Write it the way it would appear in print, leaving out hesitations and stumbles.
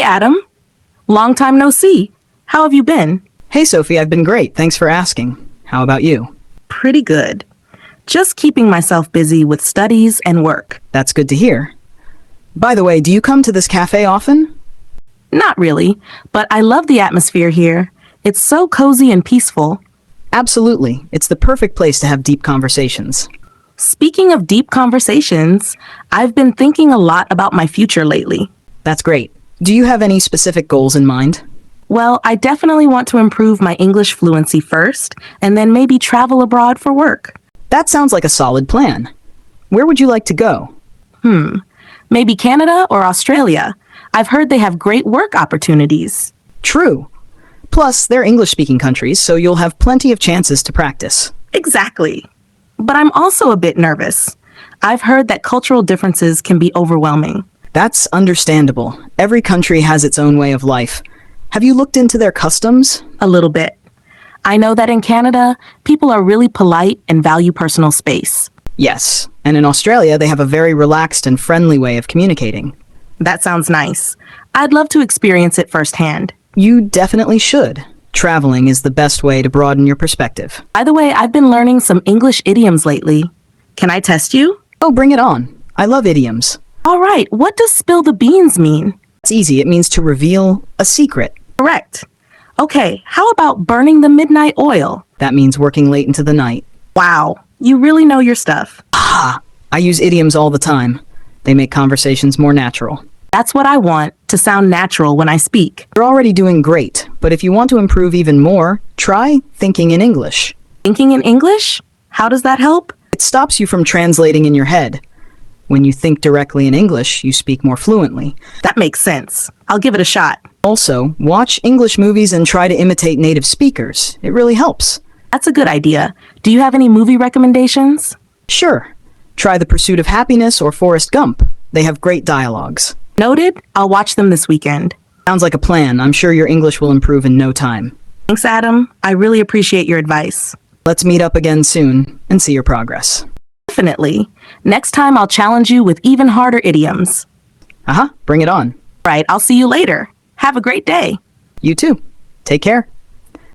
Adam. Long time no see. How have you been? Hey, Sophie, I've been great. Thanks for asking. How about you? Pretty good. Just keeping myself busy with studies and work. That's good to hear. By the way, do you come to this cafe often? Not really, but I love the atmosphere here. It's so cozy and peaceful. Absolutely. It's the perfect place to have deep conversations. Speaking of deep conversations, I've been thinking a lot about my future lately. That's great. Do you have any specific goals in mind? Well, I definitely want to improve my English fluency first, and then maybe travel abroad for work. That sounds like a solid plan. Where would you like to go? Maybe Canada or Australia. I've heard they have great work opportunities. True. Plus, they're English-speaking countries, so you'll have plenty of chances to practice. Exactly. But I'm also a bit nervous. I've heard that cultural differences can be overwhelming. That's understandable. Every country has its own way of life. Have you looked into their customs? A little bit. I know that in Canada, people are really polite and value personal space. Yes, and in Australia they have a very relaxed and friendly way of communicating. That sounds nice. I'd love to experience it firsthand. You definitely should. Traveling is the best way to broaden your perspective. By the way, I've been learning some English idioms lately. Can I test you? Oh, bring it on. I love idioms. All right, what does spill the beans mean? It's easy. It means to reveal a secret. Correct. Okay, how about burning the midnight oil? That means working late into the night. Wow, you really know your stuff. I use idioms all the time. They make conversations more natural. That's what I want, to sound natural when I speak. You're already doing great, but if you want to improve even more, try thinking in English. Thinking in English? How does that help? It stops you from translating in your head. When you think directly in English, you speak more fluently. That makes sense. I'll give it a shot. Also, watch English movies and try to imitate native speakers. It really helps. That's a good idea. Do you have any movie recommendations? Sure. Try The Pursuit of Happiness or Forrest Gump. They have great dialogues. Noted. I'll watch them this weekend. Sounds like a plan. I'm sure your English will improve in no time. Thanks, Adam. I really appreciate your advice. Let's meet up again soon and see your progress. Definitely. Next time I'll challenge you with even harder idioms. Bring it on. Right, I'll see you later. Have a great day. You too. Take care.